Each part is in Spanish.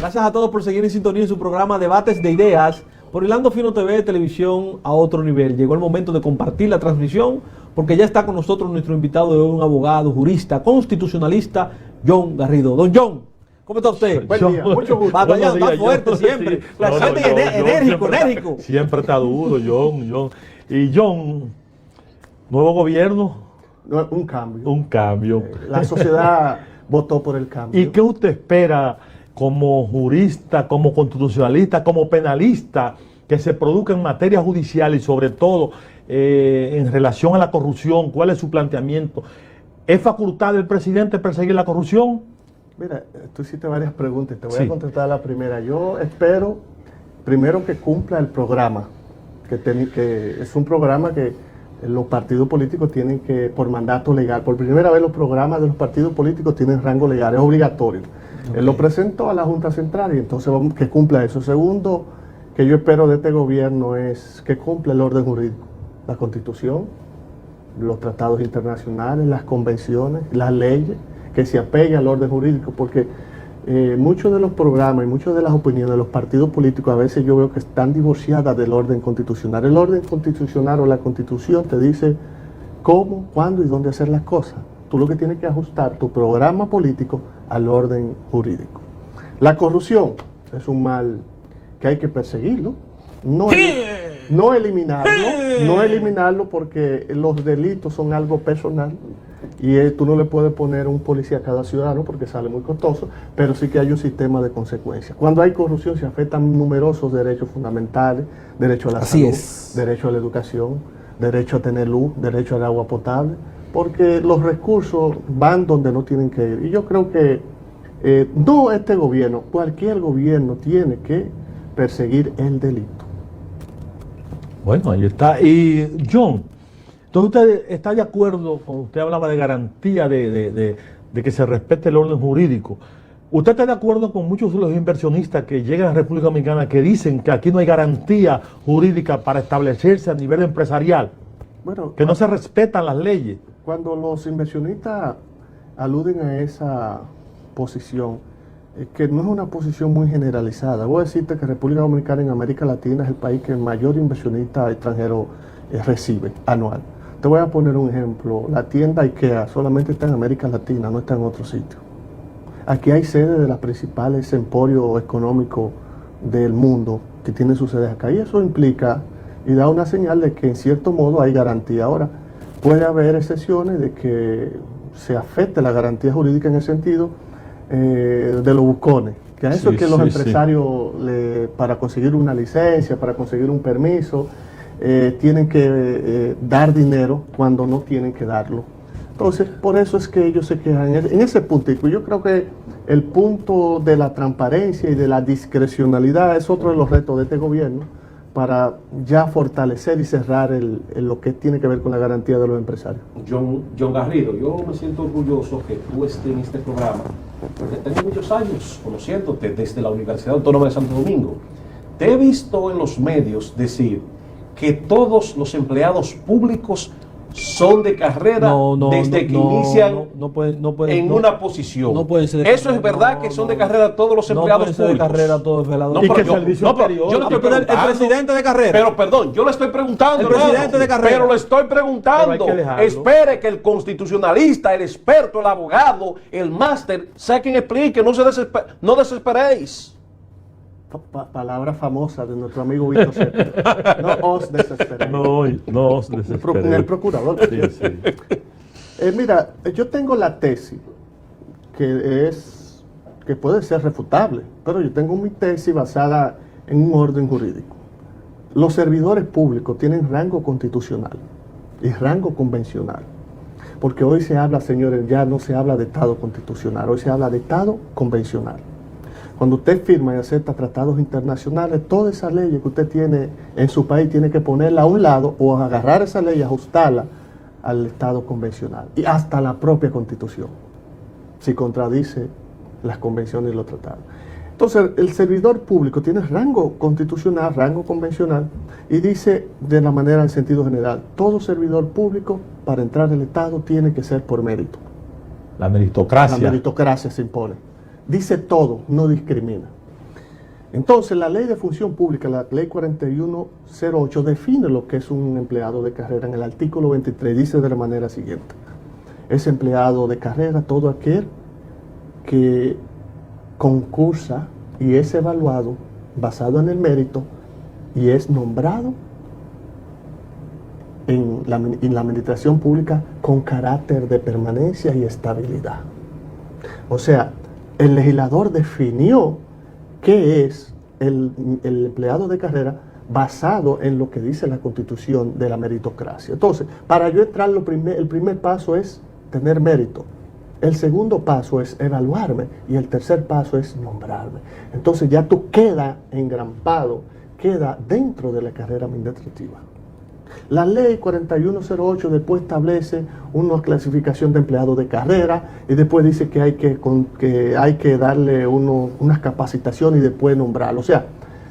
Gracias a todos por seguir en sintonía en su programa Debates de Ideas por Hilando Fino TV, televisión a otro nivel. Llegó el momento de compartir la transmisión porque ya está con nosotros nuestro invitado de hoy, un abogado, jurista, constitucionalista, John Garrido. Don John, ¿cómo está usted? Buen día, mucho gusto. Batallando, está fuerte siempre. Sí. Enérgico. Siempre está duro, John. Y John, nuevo gobierno. No, un cambio. Un cambio. La sociedad votó por el cambio. ¿Y qué usted espera como jurista, como constitucionalista, como penalista, que se produzca en materia judicial y sobre todo en relación a la corrupción? ¿Cuál es su planteamiento? ¿Es facultad del presidente perseguir la corrupción? Mira, tú hiciste varias preguntas, te voy Sí. a contestar la primera. Yo espero, primero, que cumpla el programa, que es un programa que los partidos políticos tienen que, por mandato legal, por primera vez los programas de los partidos políticos tienen rango legal, es obligatorio. Él lo presentó a la Junta Central y entonces vamos que cumpla eso. Segundo, que yo espero de este gobierno es que cumpla el orden jurídico, la Constitución, los tratados internacionales, las convenciones, las leyes, que se apegue al orden jurídico, porque muchos de los programas y muchas de las opiniones de los partidos políticos a veces yo veo que están divorciadas del orden constitucional. El orden constitucional o la Constitución te dice cómo, cuándo y dónde hacer las cosas. Tú lo que tienes que ajustar tu programa político al orden jurídico. La corrupción es un mal que hay que perseguirlo, no eliminarlo porque los delitos son algo personal y tú no le puedes poner un policía a cada ciudadano porque sale muy costoso, pero sí que hay un sistema de consecuencias. Cuando hay corrupción se afectan numerosos derechos fundamentales, derecho a la salud, derecho a la educación, derecho a tener luz, derecho al agua potable, porque los recursos van donde no tienen que ir. Y yo creo que no este gobierno, cualquier gobierno tiene que perseguir el delito. Bueno, ahí está. Y John, entonces usted está de acuerdo, cuando usted hablaba de garantía de que se respete el orden jurídico, ¿usted está de acuerdo con muchos de los inversionistas que llegan a la República Dominicana que dicen que aquí no hay garantía jurídica para establecerse a nivel empresarial? Bueno, que no se respetan las leyes. Cuando los inversionistas aluden a esa posición, que no es una posición muy generalizada. Voy a decirte que República Dominicana en América Latina es el país que mayor inversionista extranjero recibe anual. Te voy a poner un ejemplo. La tienda IKEA solamente está en América Latina, no está en otro sitio. Aquí hay sedes de los principales emporios económicos del mundo que tienen sus sedes acá. Y eso implica y da una señal de que en cierto modo hay garantía. Ahora, puede haber excepciones de que se afecte la garantía jurídica en el sentido de los buscones, que a eso es que los empresarios para conseguir una licencia, para conseguir un permiso, tienen que dar dinero cuando no tienen que darlo. Entonces, por eso es que ellos se quejan en ese puntico. Yo creo que el punto de la transparencia y de la discrecionalidad es otro de los retos de este gobierno para ya fortalecer y cerrar lo que tiene que ver con la garantía de los empresarios. John Garrido, yo me siento orgulloso que tú estés en este programa, porque tengo muchos años conociéndote desde la Universidad Autónoma de Santo Domingo. Te he visto en los medios decir que todos los empleados públicos son de carrera desde que inician una posición. No pueden ser de Eso carrera, es verdad que son de carrera todos los empleados públicos. No pueden ser de carrera todos los empleados. ¿Y qué servicio superior? Yo le estoy El preguntando, presidente de carrera. pero perdón, yo le estoy preguntando. El presidente de carrera. Pero le estoy preguntando. Pero hay que dejarlo. Espere que el constitucionalista, el experto, el abogado, el máster, sea quien explique. No desesperéis. Palabra famosa de nuestro amigo Víctor Cepeda. No os desesperéis. No os desesperéis. El procurador. Sí. Mira, yo tengo la tesis que puede ser refutable, pero yo tengo mi tesis basada en un orden jurídico. Los servidores públicos tienen rango constitucional y rango convencional, porque hoy se habla, señores, ya no se habla de Estado constitucional, hoy se habla de Estado convencional. Cuando usted firma y acepta tratados internacionales, toda esa ley que usted tiene en su país tiene que ponerla a un lado o agarrar esa ley y ajustarla al Estado convencional y hasta la propia Constitución, si contradice las convenciones y los tratados. Entonces, el servidor público tiene rango constitucional, rango convencional, y dice de la manera en sentido general, todo servidor público para entrar al Estado tiene que ser por mérito. La meritocracia. La meritocracia se impone. Dice todo, no discrimina. Entonces, la ley de función pública, la ley 4108, define lo que es un empleado de carrera. En el artículo 23 dice de la manera siguiente: es empleado de carrera todo aquel que concursa y es evaluado basado en el mérito y es nombrado en la administración pública con carácter de permanencia y estabilidad. O sea, el legislador definió qué es el empleado de carrera basado en lo que dice la Constitución de la meritocracia. Entonces, para yo entrar, el primer paso es tener mérito. El segundo paso es evaluarme y el tercer paso es nombrarme. Entonces ya tú queda engrampado, queda dentro de la carrera administrativa. La ley 4108 después establece una clasificación de empleados de carrera y después dice que hay que darle unas capacitaciones y después nombrarlo. O sea,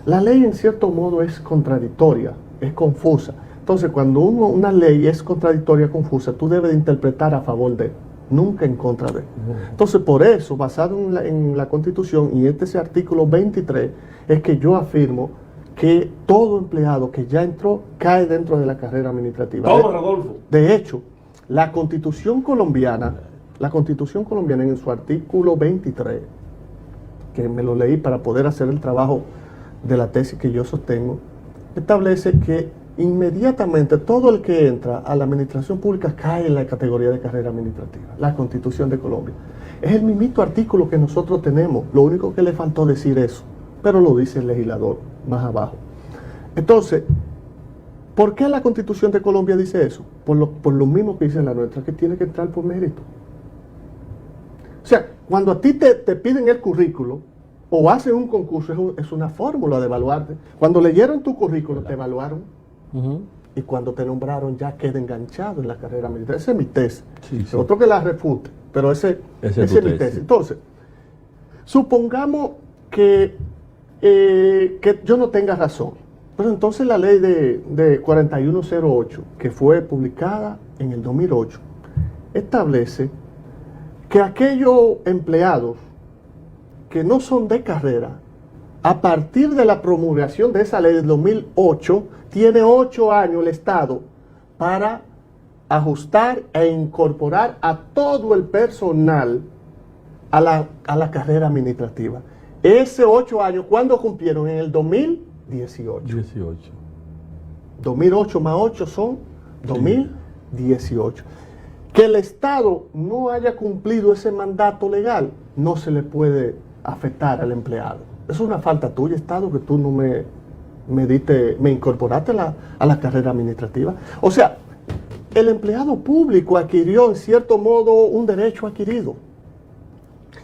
la ley en cierto modo es contradictoria, es confusa. Entonces, cuando una ley es contradictoria, confusa, tú debes de interpretar a favor de, nunca en contra de. Entonces, por eso, basado en la Constitución y ese artículo 23, es que yo afirmo que todo empleado que ya entró cae dentro de la carrera administrativa. Toma, Rodolfo. De hecho, la Constitución colombiana en su artículo 23, que me lo leí para poder hacer el trabajo de la tesis que yo sostengo, establece que inmediatamente todo el que entra a la administración pública cae en la categoría de carrera administrativa. La Constitución de Colombia. Es el mismito artículo que nosotros tenemos, lo único que le faltó decir eso, pero lo dice el legislador más abajo. Entonces, ¿por qué la Constitución de Colombia dice eso? Por lo mismo que dice la nuestra, que tiene que entrar por mérito. O sea, cuando a ti te piden el currículo o hacen un concurso, es una fórmula de evaluarte. Cuando leyeron tu currículo, te evaluaron. Y cuando te nombraron, ya queda enganchado en la carrera militar. Esa es mi tesis. Sí, sí. Otro que la refute, pero ese es mi tesis. Entonces, supongamos que yo no tenga razón. Pero entonces la ley de 4108, que fue publicada en el 2008, establece que aquellos empleados que no son de carrera, a partir de la promulgación de esa ley del 2008, tiene 8 años el Estado para ajustar e incorporar a todo el personal a la carrera administrativa. Ese 8 años, ¿cuándo cumplieron? En el 2018. 2008 más 8 son 2018. Que el Estado no haya cumplido ese mandato legal, no se le puede afectar al empleado. Es una falta tuya, Estado, que tú no me incorporaste a la carrera administrativa. O sea, el empleado público adquirió en cierto modo un derecho adquirido.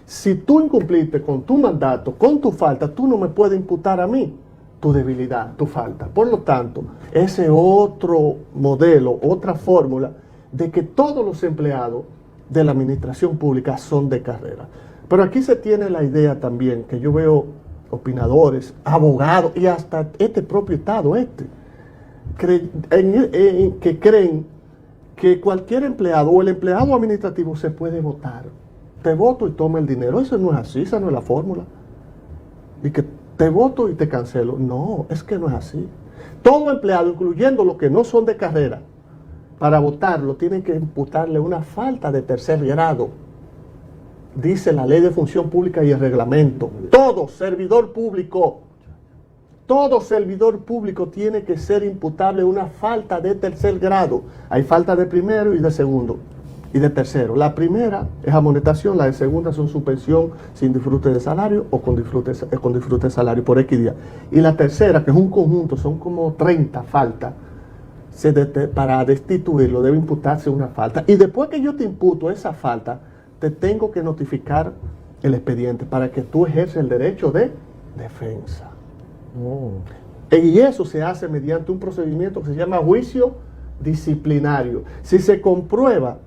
Si tú incumpliste con tu mandato, con tu falta, tú no me puedes imputar a mí tu debilidad, tu falta. Por lo tanto, ese otro modelo, otra fórmula de que todos los empleados de la administración pública son de carrera. Pero aquí se tiene la idea también, que yo veo opinadores, abogados y hasta este propio Estado, que creen que cualquier empleado o el empleado administrativo se puede votar. Te voto y toma el dinero. Eso no es así, esa no es la fórmula. Y que te voto y te cancelo. No, es que no es así. Todo empleado, incluyendo los que no son de carrera, para votarlo tienen que imputarle una falta de tercer grado. Dice la Ley de Función Pública y el reglamento. Todo servidor público tiene que ser imputable una falta de tercer grado. Hay falta de primero y de segundo y de tercero. La primera es amonestación, la de segunda son suspensión sin disfrute de salario o con disfrute de salario por X día. Y la tercera, que es un conjunto, son como 30 faltas. Para destituirlo debe imputarse una falta. Y después que yo te imputo esa falta, te tengo que notificar el expediente para que tú ejerces el derecho de defensa. Y eso se hace mediante un procedimiento que se llama juicio disciplinario. Si se comprueba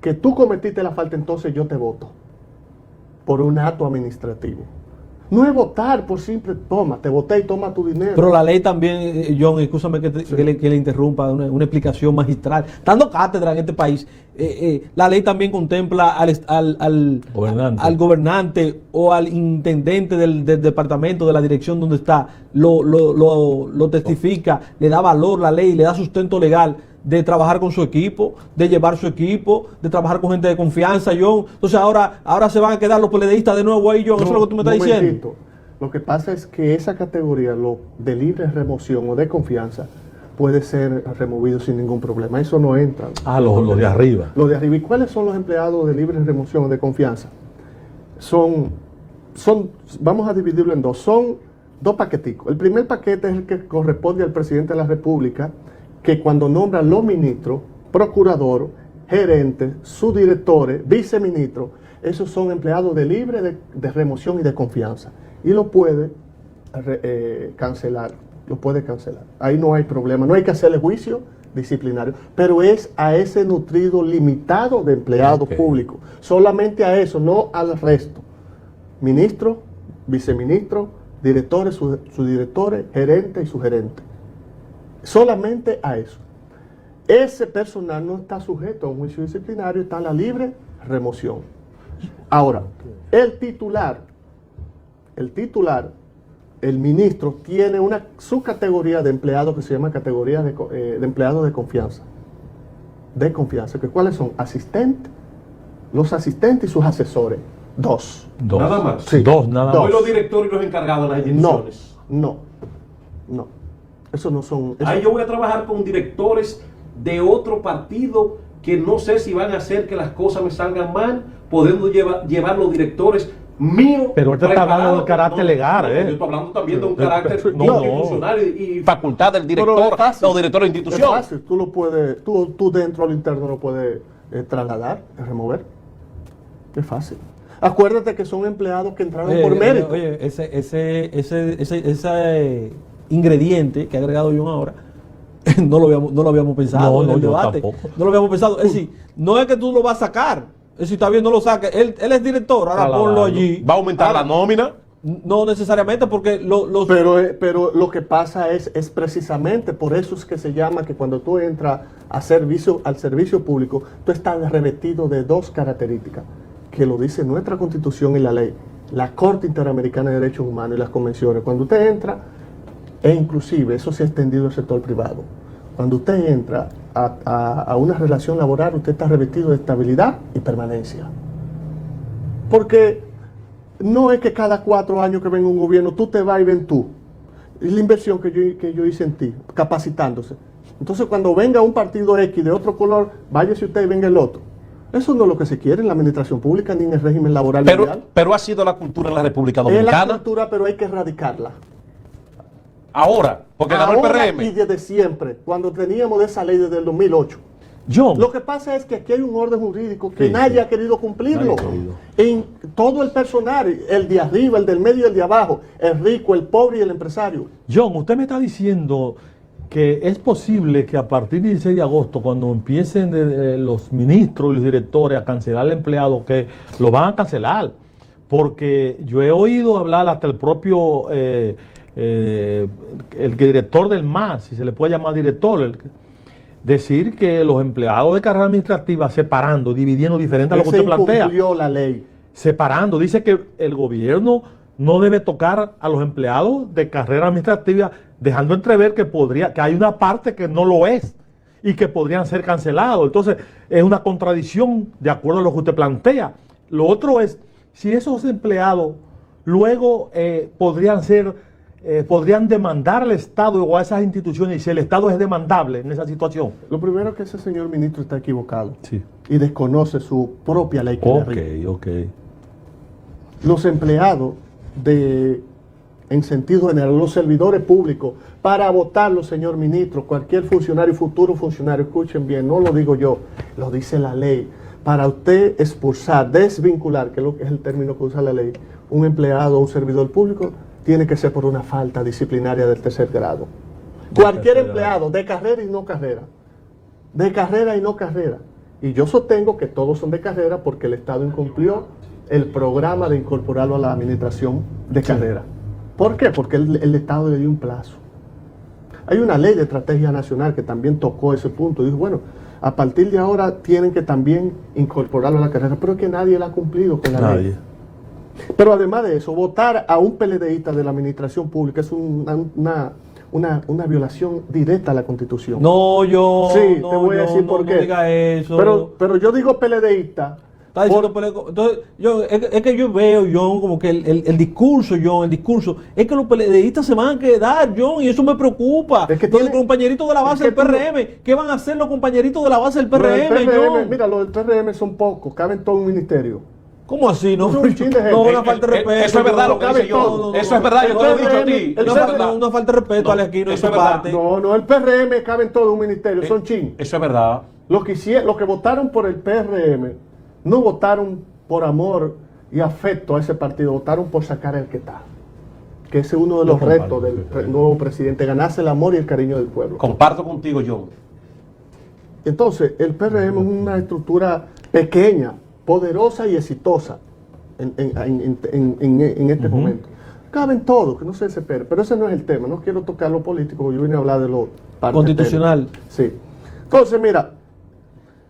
que tú cometiste la falta, entonces yo te voto por un acto administrativo. No es votar por simple toma, te voté y toma tu dinero. Pero la ley también, John, escúchame que le interrumpa, una explicación magistral. Dando cátedra en este país, la ley también contempla al gobernante o al intendente del departamento, de la dirección donde está, lo testifica, le da valor la ley, le da sustento legal de trabajar con su equipo, de llevar su equipo, de trabajar con gente de confianza, John. Entonces ahora se van a quedar los peledeístas de nuevo ahí, John. Eso es lo que tú me estás diciendo. Lo que pasa es que esa categoría, lo de libre remoción o de confianza, puede ser removido sin ningún problema. Eso no entra. Lo de arriba. Lo de arriba. ¿Y cuáles son los empleados de libre remoción o de confianza? Vamos a dividirlo en dos. Son dos paqueticos. El primer paquete es el que corresponde al presidente de la República, que cuando nombra los ministros, procurador, gerentes, subdirectores, viceministros, esos son empleados de libre de remoción y de confianza. Y lo puede cancelar, Ahí no hay problema, no hay que hacerle juicio disciplinario, pero es a ese nutrido limitado de empleados públicos, solamente a eso, no al resto. Ministros, viceministros, directores, subdirectores, gerentes y subgerentes. Solamente a eso. Ese personal no está sujeto a un juicio disciplinario, está en la libre remoción. Ahora, el titular, el ministro, tiene una subcategoría de empleados que se llama categoría de empleados de confianza. De confianza. ¿Cuáles son? Asistentes, los asistentes y sus asesores. Dos. Nada más. Sí. Dos, nada No más. los directores y los encargados de las instituciones. No. Eso no son... Ahí yo voy a trabajar con directores de otro partido que no sé si van a hacer que las cosas me salgan mal, podendo llevar los directores míos. Pero usted está hablando del carácter legal, Yo estoy hablando también de un carácter no. institucional y facultad del director o director de la institución. Es fácil, tú lo puedes, tú dentro al interno lo puedes trasladar, remover. Es fácil. Acuérdate que son empleados que entraron por mérito. Oye, ese ingrediente que ha agregado John ahora, no lo habíamos pensado en el debate. Tampoco. No lo habíamos pensado. Es decir, no es que tú lo vas a sacar. Es decir, está bien, no lo saques. Él es director, ahora ponlo allí. ¿Va a aumentar la nómina? No necesariamente, porque Pero lo que pasa es precisamente por eso es que se llama que cuando tú entras al servicio público, tú estás revestido de dos características, que lo dice nuestra Constitución y la ley, la Corte Interamericana de Derechos Humanos y las convenciones. Cuando usted entra, e inclusive eso se ha extendido al sector privado, cuando usted entra a una relación laboral, usted está revestido de estabilidad y permanencia. Porque no es que cada 4 años que venga un gobierno, tú te vas y ven tú. Es la inversión que yo hice en ti, capacitándose. Entonces cuando venga un partido X de otro color, váyase usted y venga el otro. Eso no es lo que se quiere en la administración pública ni en el régimen laboral mundial. Pero ha sido la cultura en la República Es Dominicana. la cultura, pero hay que erradicarla. Ahora, porque ganó el PRM. Y desde siempre, cuando teníamos esa ley desde el 2008. John. Lo que pasa es que aquí hay un orden jurídico que nadie ha querido cumplirlo. En todo el personal, el de arriba, el del medio y el de abajo, el rico, el pobre y el empresario. John, usted me está diciendo que es posible que a partir del 16 de agosto, cuando empiecen los ministros y los directores a cancelar al empleado, que lo van a cancelar. Porque yo he oído hablar hasta el propio el director del MAS, si se le puede llamar director, decir que los empleados de carrera administrativa separando, dividiendo diferente a lo que usted plantea. Incumplió la ley. Separando, dice que el gobierno no debe tocar a los empleados de carrera administrativa, dejando entrever que hay una parte que no lo es y que podrían ser cancelados. Entonces, es una contradicción de acuerdo a lo que usted plantea. Lo otro es, si esos empleados luego podrían demandar al Estado o a esas instituciones, y si el Estado es demandable en esa situación. Lo primero es que ese señor ministro está equivocado. Sí. Y desconoce su propia ley que le rige. Ok. Los empleados en sentido general, los servidores públicos, para votarlo, señor ministro, cualquier funcionario, futuro funcionario, escuchen bien, no lo digo yo, lo dice la ley. Para usted expulsar, desvincular, que es el término que usa la ley, un empleado o un servidor público, tiene que ser por una falta disciplinaria del 3er grado. Cualquier empleado, de carrera y no carrera. De carrera y no carrera. Y yo sostengo que todos son de carrera porque el Estado incumplió el programa de incorporarlo a la administración de carrera. ¿Por qué? Porque el Estado le dio un plazo. Hay una ley de estrategia nacional que también tocó ese punto. Dijo, bueno, a partir de ahora tienen que también incorporarlo a la carrera, pero es que nadie la ha cumplido con la ley. Pero además de eso, votar a un PLDista de la administración pública es una violación directa a la Constitución. No, yo. Sí, no, te voy a decir por qué. No diga eso. Pero yo digo PLDista. Está diciendo entonces, es que yo veo, John, como que el discurso, es que los PLDistas se van a quedar, John, y eso me preocupa. Es que los compañeritos de la base del PRM, ¿qué van a hacer los compañeritos de la base del PRM, John? Mira, los del PRM son pocos, caben todo en un ministerio. ¿Cómo así? No, un chin de gente. no, una falta de respeto. Eso es verdad lo que dice yo. Eso es verdad, yo te lo he dicho a ti. Una falta de respeto, Ale Aquino, eso esa es verdad. parte. No, el PRM caben todo en un ministerio, son chin. Eso es verdad. Los que votaron por el PRM no votaron por amor y afecto a ese partido, votaron por sacar el que está. Que ese es uno de los retos del nuevo presidente, ganarse el amor y el cariño del pueblo. Comparto contigo, John. Entonces, el PRM es una estructura pequeña, poderosa y exitosa en este momento. Caben todos, que no se desesperen, pero ese no es el tema, no quiero tocar lo político, yo vine a hablar de lo constitucional. Sí. Entonces, mira,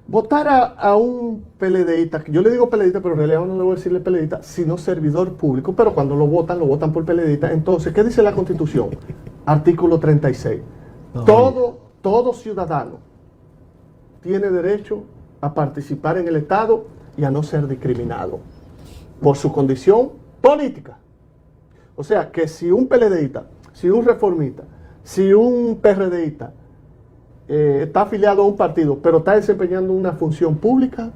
votar a un PLDista, yo le digo PLDista, pero en realidad no le voy a decirle PLDista, sino servidor público, pero cuando lo votan por PLDista. Entonces, ¿qué dice la Constitución? Artículo 36. Todo ciudadano tiene derecho a participar en el Estado y a no ser discriminado por su condición política. O sea, que si un PLDista, si un reformista, si un PRDista está afiliado a un partido, pero está desempeñando una función pública,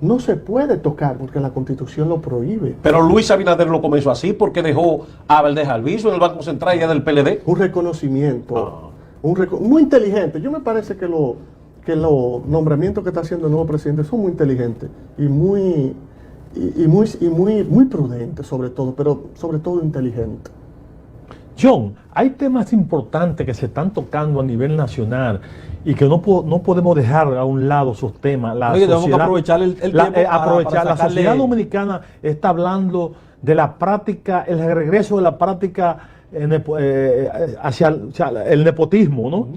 no se puede tocar porque la Constitución lo prohíbe. Pero Luis Abinader lo comenzó así porque dejó a Valdés Alviso en el Banco Central y ya del PLD. Un reconocimiento, muy inteligente. Yo me parece que los nombramientos que está haciendo el nuevo presidente son muy inteligentes y muy prudentes, sobre todo, pero sobre todo inteligentes. John, hay temas importantes que se están tocando a nivel nacional y que no podemos dejar a un lado esos temas. Tenemos que aprovechar el tiempo para la sociedad dominicana está hablando de la práctica, el regreso de la práctica hacia el nepotismo, ¿no?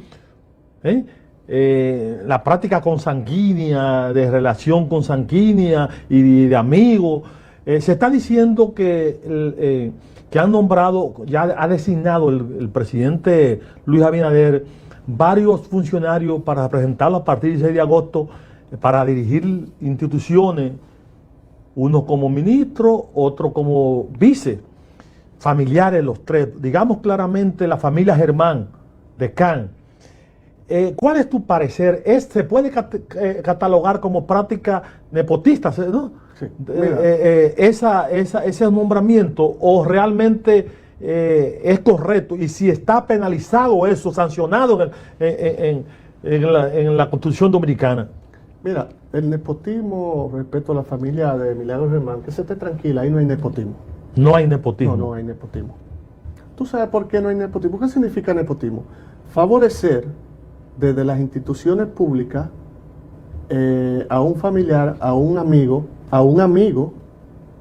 La práctica consanguínea, de relación consanguínea y de amigos. Se está diciendo que han nombrado, ya ha designado el presidente Luis Abinader varios funcionarios para representarlo a partir del 6 de agosto para dirigir instituciones, uno como ministro, otro como vice, familiares los tres, digamos claramente la familia Germán de Can. ¿Cuál es tu parecer? ¿Se puede catalogar como práctica nepotista, ¿no? Sí. Ese nombramiento, o realmente es correcto, y si está penalizado eso, sancionado en la Constitución Dominicana? Mira, el nepotismo respecto a la familia de Milagros Germán, que se esté tranquila, ahí no hay nepotismo. No hay nepotismo. No hay nepotismo. ¿Tú sabes por qué no hay nepotismo? ¿Qué significa nepotismo? Favorecer desde las instituciones públicas a un familiar, a un amigo.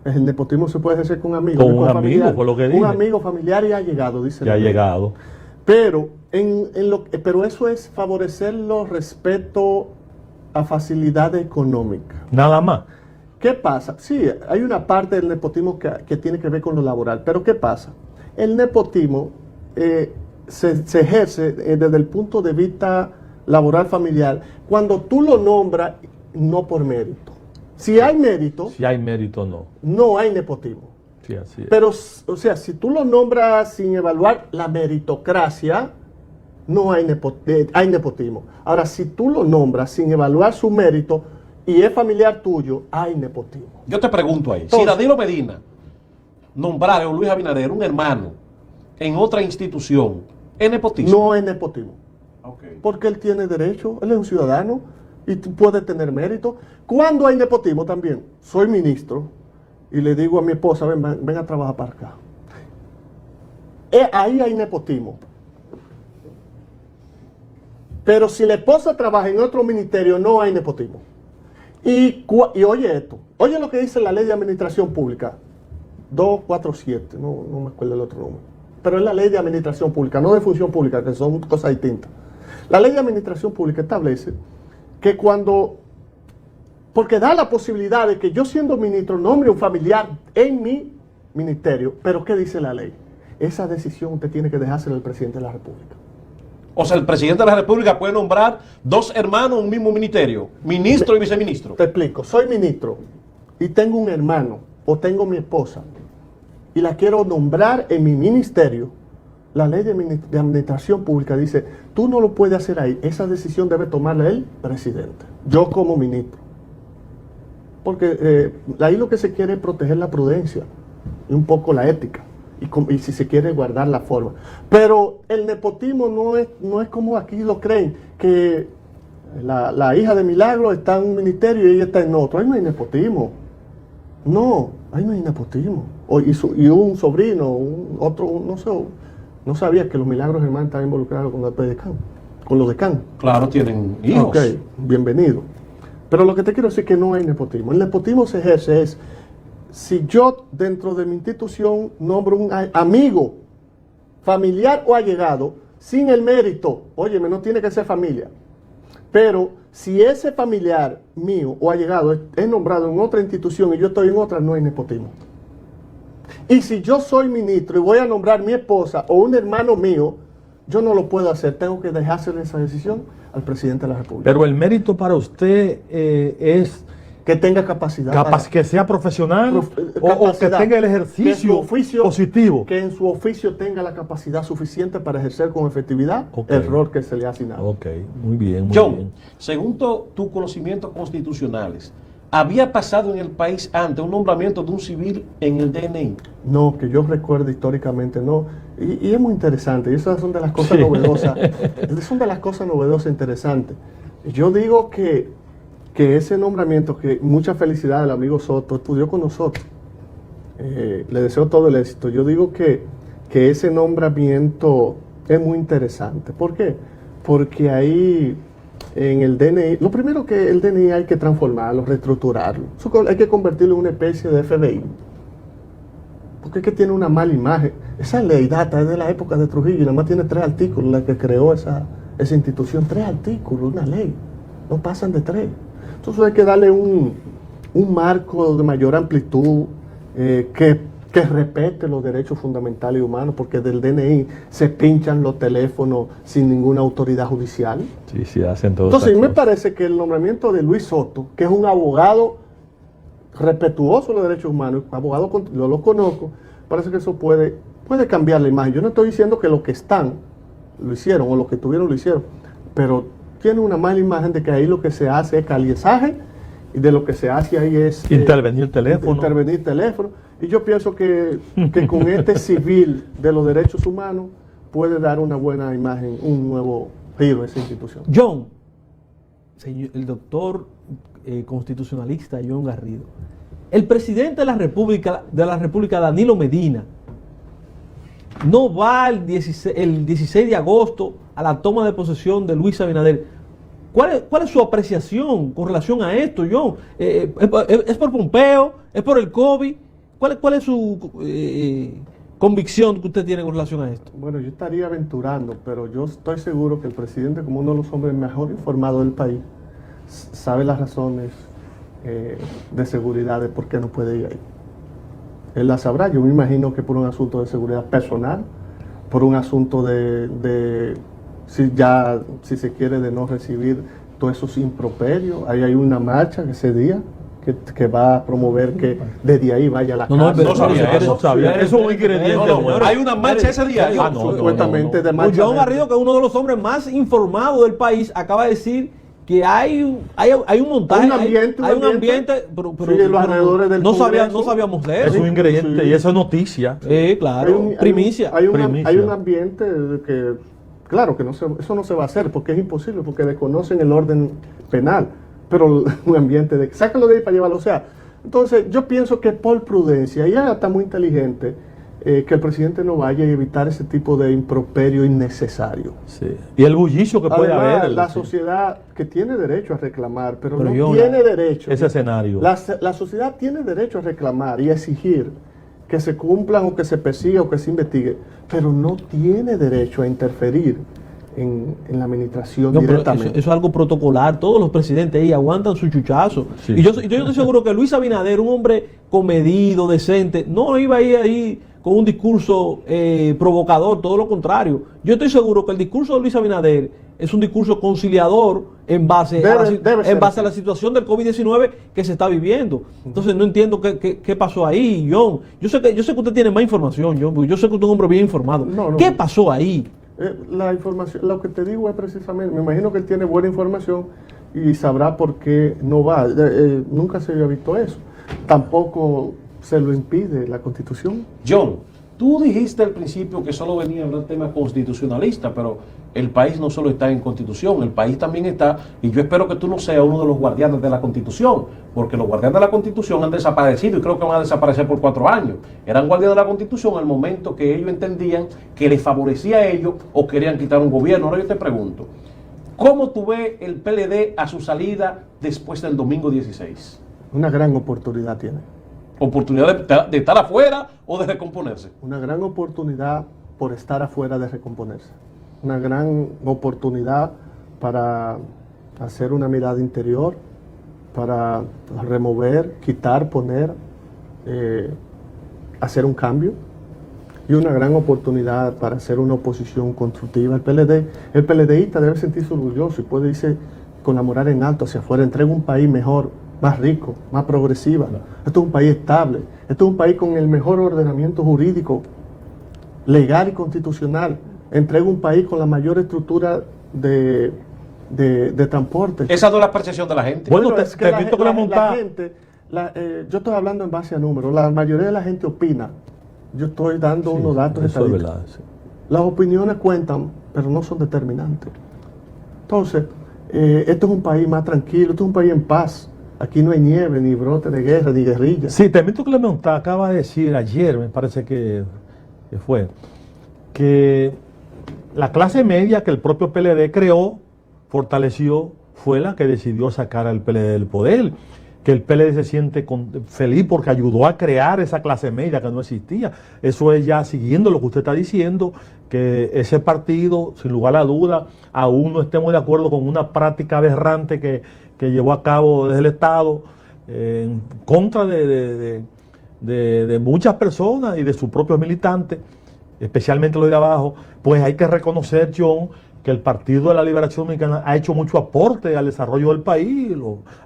El nepotismo se puede ejercer con amigos. Con un amigo, por lo que dije. Un amigo familiar y allegado, dice. Ya ha llegado. Pero, pero eso es favorecerlo respecto a facilidades económicas. Nada más. ¿Qué pasa? Sí, hay una parte del nepotismo que tiene que ver con lo laboral, pero ¿qué pasa? El nepotismo se ejerce desde el punto de vista laboral familiar cuando tú lo nombras no por mérito. Si hay mérito, no hay nepotismo. Sí, así es. Pero, o sea, si tú lo nombras sin evaluar la meritocracia, no hay nepotismo. Ahora, si tú lo nombras sin evaluar su mérito y es familiar tuyo, hay nepotismo. Yo te pregunto ahí, Entonces, si Danilo Medina nombrara a Luis Abinader un hermano en otra institución, ¿es nepotismo? No es nepotismo. Okay. Porque él tiene derecho, él es un ciudadano y puede tener mérito. ¿Cuándo hay nepotismo también? Soy ministro y le digo a mi esposa, ven a trabajar para acá. Ahí hay nepotismo. Pero si la esposa trabaja en otro ministerio, no hay nepotismo. Y oye esto, oye lo que dice la ley de administración pública, 247, no me acuerdo el otro número, pero es la ley de administración pública, no de función pública, que son cosas distintas. La ley de administración pública establece que porque da la posibilidad de que yo siendo ministro nombre un familiar en mi ministerio, pero ¿qué dice la ley? Esa decisión usted tiene que dejársela al presidente de la República. O sea, el presidente de la República puede nombrar 2 hermanos en un mismo ministerio, ministro y viceministro. Te explico, soy ministro y tengo un hermano o tengo mi esposa y la quiero nombrar en mi ministerio. La ley de administración pública dice, tú no lo puedes hacer ahí, esa decisión debe tomarla el presidente, yo como ministro. Porque ahí lo que se quiere es proteger la prudencia y un poco la ética. Y si se quiere guardar la forma. Pero el nepotismo no es como aquí lo creen, que la hija de Milagro está en un ministerio y ella está en otro. Ahí no hay nepotismo. No, ahí no hay nepotismo. Y un sobrino, otro, no sé, no sabía que los Milagros hermanos estaban involucrados con los decanos. Claro, tienen hijos. Ok, bienvenido. Pero lo que te quiero decir es que no hay nepotismo. El nepotismo se ejerce si yo dentro de mi institución nombro un amigo, familiar o allegado, sin el mérito, óyeme, no tiene que ser familia, pero si ese familiar mío o allegado es nombrado en otra institución y yo estoy en otra, no hay nepotismo. Y si yo soy ministro y voy a nombrar mi esposa o un hermano mío, yo no lo puedo hacer, tengo que dejársele esa decisión al presidente de la República. Pero el mérito para usted es que tenga capacidad. Que sea profesional o que tenga el ejercicio positivo. Que en su oficio tenga la capacidad suficiente para ejercer con efectividad el rol que se le ha asignado. Ok, muy bien. John, según tus conocimientos constitucionales, ¿había pasado en el país antes un nombramiento de un civil en el DNI? No, que yo recuerde históricamente, no. Y es muy interesante, y esas son de las cosas novedosas. Son de las cosas novedosas interesantes. Yo digo que ese nombramiento, que mucha felicidad al amigo Soto, estudió con nosotros. Le deseo todo el éxito. Yo digo que ese nombramiento es muy interesante. ¿Por qué? Porque ahí en el DNI, lo primero que el DNI hay que transformarlo, reestructurarlo. Hay que convertirlo en una especie de FBI. Porque es que tiene una mala imagen. Esa ley data es de la época de Trujillo y nada más tiene 3 artículos, la que creó esa institución. 3 artículos, una ley. No pasan de 3. Entonces hay que darle un marco de mayor amplitud que respete los derechos fundamentales y humanos, porque del DNI se pinchan los teléfonos sin ninguna autoridad judicial. Sí, hacen todo. Entonces me parece que el nombramiento de Luis Soto, que es un abogado respetuoso de los derechos humanos, abogado, yo lo conozco, parece que eso puede cambiar la imagen. Yo no estoy diciendo que los que están lo hicieron o los que tuvieron lo hicieron, pero tiene una mala imagen de que ahí lo que se hace es caliezaje y de lo que se hace ahí es intervenir teléfono. Y yo pienso que con este civil de los derechos humanos puede dar una buena imagen, un nuevo giro a esa institución. John, el doctor constitucionalista John Garrido, el presidente de la República, Danilo Medina, no va el 16 de agosto a la toma de posesión de Luis Abinader. ¿Cuál es su apreciación con relación a esto, John? ¿Es por Pompeo? ¿Es por el COVID? ¿Cuál es su convicción que usted tiene con relación a esto? Bueno, yo estaría aventurando, pero yo estoy seguro que el presidente, como uno de los hombres mejor informados del país, sabe las razones de seguridad de por qué no puede ir ahí. Él la sabrá. Yo me imagino que por un asunto de seguridad personal, por un asunto si se quiere, de no recibir todos esos improperios. Ahí hay una marcha ese día que va a promover que desde ahí vaya a la casa. No sabía eso. Eso es un ingrediente. Hay una marcha ese día. Supuestamente de marcha. John Garrido, que es uno de los hombres más informados del país, acaba de decir que hay un montaje, hay un ambiente, pero los alrededores del no sabíamos de eso. Es un ingrediente y eso es noticia. Claro, primicia. Hay un ambiente que, claro, que eso no se va a hacer porque es imposible, porque desconocen el orden penal, pero un ambiente de sácalo de ahí para llevarlo. O sea, entonces yo pienso que por prudencia, y ella está muy inteligente, que el presidente no vaya y evitar ese tipo de improperio innecesario. Sí. Y el bullicio que puede Además, haber. la sí. sociedad que tiene derecho a reclamar, pero no yo, tiene derecho. Ese escenario. La sociedad tiene derecho a reclamar y a exigir que se cumplan o que se persiga o que se investigue, pero no tiene derecho a interferir en la administración No, pero directamente. eso es algo protocolar. Todos los presidentes ahí aguantan su chuchazo. Sí. Y yo estoy seguro que Luis Abinader, un hombre comedido, decente, no iba a ir ahí con un discurso provocador, todo lo contrario. Yo estoy seguro que el discurso de Luis Abinader es un discurso conciliador en base, a la situación del COVID-19 que se está viviendo. Entonces no entiendo qué pasó ahí, John. Yo sé que usted tiene más información, John, porque yo sé que usted es un hombre bien informado. No. ¿Qué pasó ahí? La información, lo que te digo es precisamente, me imagino que él tiene buena información y sabrá por qué no va. Nunca se había visto eso. Tampoco se lo impide la Constitución. John, tú dijiste al principio que solo venía a hablar tema constitucionalista, pero el país no solo está en Constitución, el país también está, y yo espero que tú no seas uno de los guardianes de la Constitución, porque los guardianes de la Constitución han desaparecido y creo que van a desaparecer por 4 años. Eran guardianes de la Constitución al momento que ellos entendían que les favorecía a ellos o querían quitar un gobierno. Ahora yo te pregunto, ¿cómo tú ves el PLD a su salida después del domingo 16? Una gran oportunidad tiene. ¿Oportunidad de estar afuera o de recomponerse? Una gran oportunidad por estar afuera de recomponerse. Una gran oportunidad para hacer una mirada interior, para remover, quitar, poner, hacer un cambio. Y una gran oportunidad para hacer una oposición constructiva. El PLDista debe sentirse orgulloso y puede irse con la moral en alto hacia afuera. Entrega un país mejor, más rico, más progresiva. Esto es un país estable. Esto es un país con el mejor ordenamiento jurídico, legal y constitucional. Entrega un país con la mayor estructura de transporte. Esa no es la percepción de la gente. Bueno, Es que te la invito con la montada. gente, yo estoy hablando en base a números. La mayoría de la gente opina. Yo estoy dando unos datos Eso es estadísticos. verdad. Sí. Las opiniones cuentan, pero no son determinantes. Entonces, esto es un país más tranquilo, esto es un país en paz. Aquí no hay nieve, ni brote de guerra, ni guerrilla. Sí, te invito que la montada acaba de decir ayer, me parece que fue, que la clase media que el propio PLD creó, fortaleció, fue la que decidió sacar al PLD del poder. Que el PLD se siente feliz porque ayudó a crear esa clase media que no existía. Eso es ya siguiendo lo que usted está diciendo, que ese partido, sin lugar a duda, aún no estemos de acuerdo con una práctica aberrante que llevó a cabo desde el Estado en contra de muchas personas y de sus propios militantes, especialmente los de abajo, pues hay que reconocer, John, que el Partido de la Liberación Dominicana ha hecho mucho aporte al desarrollo del país.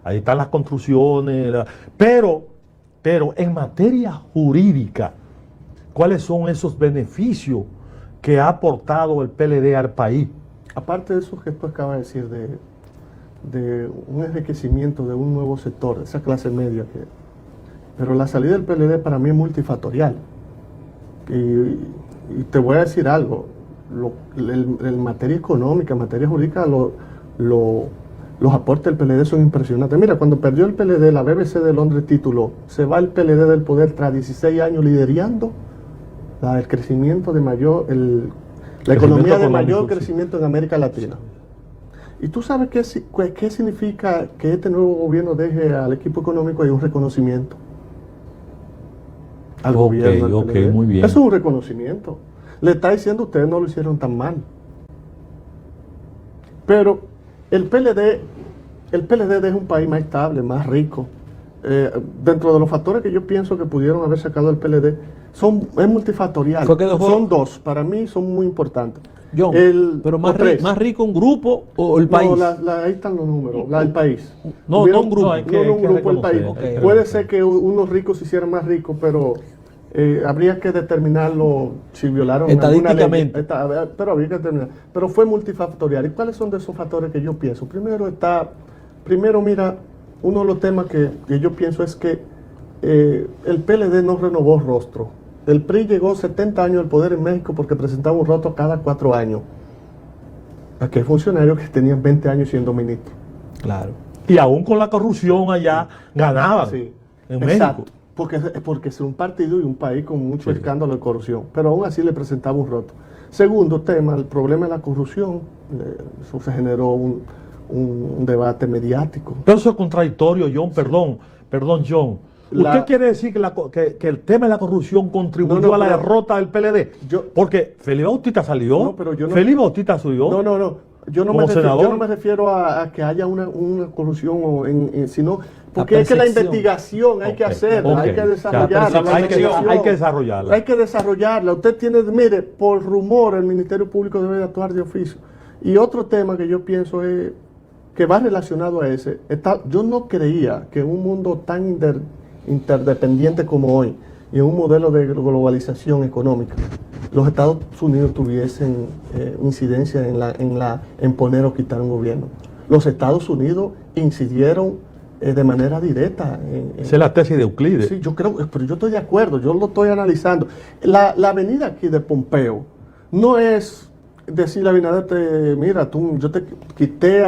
Ahí están las construcciones, pero en materia jurídica, ¿cuáles son esos beneficios que ha aportado el PLD al país? Aparte de eso que tú acabas de decir, de un enriquecimiento de un nuevo sector, de esa clase media, pero la salida del PLD para mí es multifactorial. Y te voy a decir algo, en materia económica, en materia jurídica, los aportes del PLD son impresionantes. Mira, cuando perdió el PLD, la BBC de Londres tituló: se va el PLD del poder tras 16 años liderando el crecimiento de la economía de mayor crecimiento en América Latina. ¿Y tú sabes qué significa que este nuevo gobierno deje al equipo económico y un reconocimiento al gobierno? Ok, muy bien. Eso es un reconocimiento. Le está diciendo, ustedes no lo hicieron tan mal. Pero el PLD es un país más estable, más rico. Dentro de los factores que yo pienso que pudieron haber sacado el PLD, es multifactorial. Son dos, para mí son muy importantes. John, pero más rico un grupo o el país. No, ahí están los números, el país. No un grupo. No un grupo, el país. Puede ser que unos ricos se hicieran más ricos, pero habría que determinarlo si violaron estadísticamente. Alguna ley, pero habría que determinar. Pero fue multifactorial. ¿Y cuáles son de esos factores que yo pienso? Primero, mira, uno de los temas que yo pienso es que el PLD no renovó rostro. El PRI llegó 70 años al poder en México porque presentaba un rostro cada 4 años. Aquí hay funcionarios que tenían 20 años siendo ministros. Claro. Y aún con la corrupción allá ganaban Sí, en exacto. México. porque es un partido y un país con mucho escándalo de corrupción, pero aún así le presentaba un roto. Segundo tema, el problema de la corrupción, eso se generó un debate mediático. Pero eso es contradictorio, John, perdón, John. ¿Usted quiere decir que el tema de la corrupción contribuyó a la derrota del PLD? Porque Felipe Bautista salió, No, pero yo no- Felipe Bautista subió. No. Yo no me refiero a que haya una corrupción, sino porque es que la investigación hay que hacerla, hay que desarrollarla. Hay que desarrollarla. Hay que desarrollarla. Usted tiene, mire, por rumor el Ministerio Público debe de actuar de oficio. Y otro tema que yo pienso es que va relacionado a ese. Yo no creía que en un mundo tan interdependiente como hoy y en un modelo de globalización económica, los Estados Unidos tuviesen incidencia en poner o quitar un gobierno. Los Estados Unidos incidieron de manera directa. Esa es la tesis de Euclides. Sí, yo creo, pero yo estoy de acuerdo, yo lo estoy analizando. La venida aquí de Pompeo no es decirle a Abinader, mira, yo te quité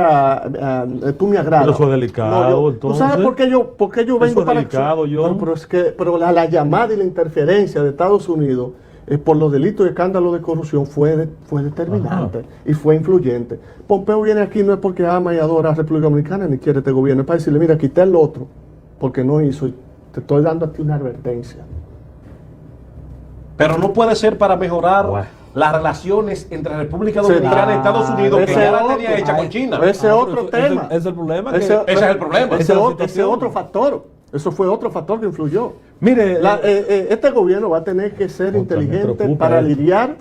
tú me agradas. Pero eso es delicado, ¿Tú sabes por qué yo vengo eso es para delicado, pero la llamada y la interferencia de Estados Unidos por los delitos y escándalos de corrupción fue determinante. Ajá. Y fue influyente. Pompeo viene aquí no es porque ama y adora a la República Dominicana ni quiere este gobierno, es para decirle, mira, quité el otro, porque no hizo, y te estoy dando a ti una advertencia. Pero no puede ser para mejorar las relaciones entre República Dominicana y Estados Unidos, que ya la tenía hecha con China. Ese es otro tema. Ese es el problema. Ese es el problema. Ese es otro factor. Eso fue otro factor que influyó. Mire, este gobierno va a tener que ser inteligente para lidiar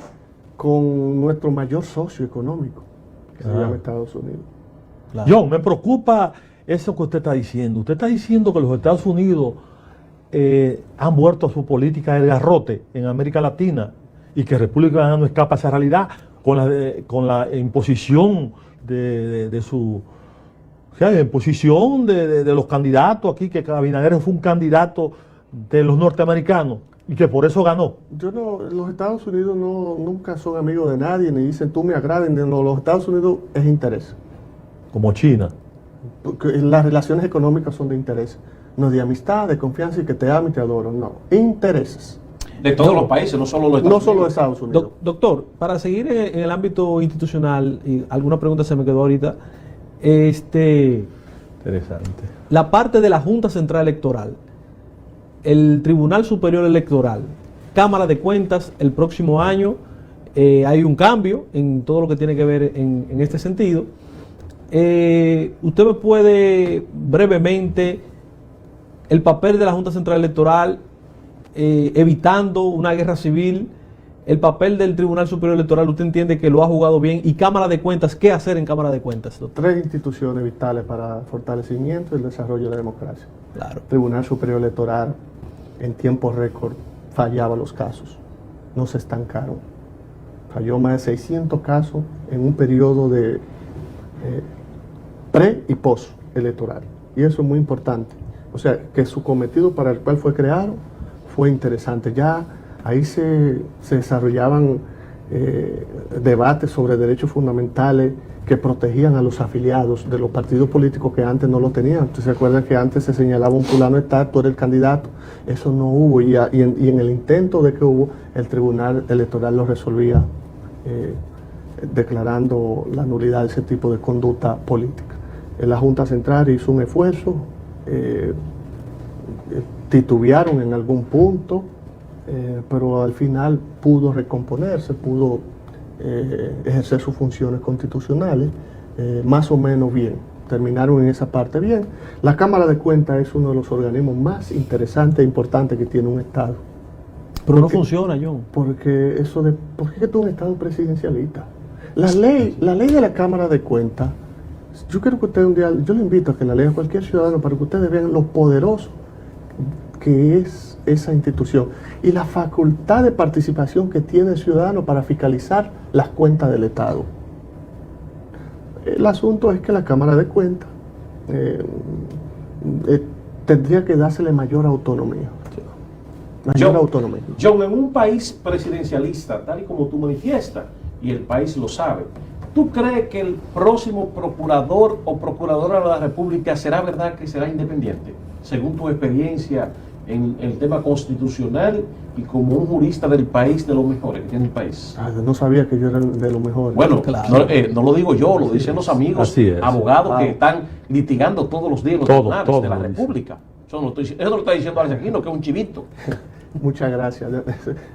con nuestro mayor socio económico, que se llama Estados Unidos. Claro. John, me preocupa eso que usted está diciendo. Usted está diciendo que los Estados Unidos han vuelto a su política del garrote en América Latina y que República Dominicana no escapa a esa realidad con la imposición de su... O sea, en posición de los candidatos aquí, que Abinader fue un candidato de los norteamericanos y que por eso ganó. Los Estados Unidos nunca son amigos de nadie, ni dicen tú me agradas. No, los Estados Unidos es interés. Como China. Porque las relaciones económicas son de interés. No de amistad, de confianza y que te amo y te adoro. No, intereses. De todos los países, no solo los Estados Unidos. No solo de Estados Unidos. Doctor, para seguir en el ámbito institucional, y alguna pregunta se me quedó ahorita. Interesante. La parte de la Junta Central Electoral, el Tribunal Superior Electoral, Cámara de Cuentas, el próximo año hay un cambio en todo lo que tiene que ver en este sentido. ¿Usted me puede brevemente el papel de la Junta Central Electoral evitando una guerra civil? El papel del Tribunal Superior Electoral, ¿usted entiende que lo ha jugado bien? Y Cámara de Cuentas, ¿qué hacer en Cámara de Cuentas, doctor? 3 instituciones vitales para el fortalecimiento y el desarrollo de la democracia. Claro. El Tribunal Superior Electoral en tiempo récord fallaba los casos, no se estancaron. Falló más de 600 casos en un periodo de pre y post electoral. Y eso es muy importante. O sea, que su cometido para el cual fue creado fue interesante. Ya ahí se desarrollaban debates sobre derechos fundamentales que protegían a los afiliados de los partidos políticos que antes no lo tenían. Usted se acuerda que antes se señalaba un fulano de tal, tú eres el candidato. Eso no hubo y en el intento de que hubo, el Tribunal Electoral lo resolvía declarando la nulidad de ese tipo de conducta política. La Junta Central hizo un esfuerzo, titubearon en algún punto, pero al final pudo recomponerse, pudo ejercer sus funciones constitucionales más o menos bien. Terminaron en esa parte bien. La Cámara de Cuentas es uno de los organismos más interesantes e importantes que tiene un Estado. Pero no funciona, John. ¿Por qué tú eres un Estado presidencialista? La ley de la Cámara de Cuentas, yo quiero que usted un día, yo le invito a que la lea a cualquier ciudadano para que ustedes vean lo poderoso que es esa institución y la facultad de participación que tiene el ciudadano para fiscalizar las cuentas del Estado. El asunto es que la Cámara de Cuentas tendría que dársele mayor autonomía. John, en un país presidencialista, tal y como tú manifiestas, y el país lo sabe, ¿tú crees que el próximo procurador o procuradora de la República será verdad que será independiente? Según tu experiencia en el tema constitucional y como un jurista del país, de los mejores que tiene el país. No sabía que yo era de los mejores. Bueno, Claro. no lo digo yo, lo dicen los amigos Así es. abogados que Wow. están litigando todos los días en los Todo, tribunales todo de la lo dicen. República. Eso no lo está diciendo Argentina, que es un chivito. Muchas gracias.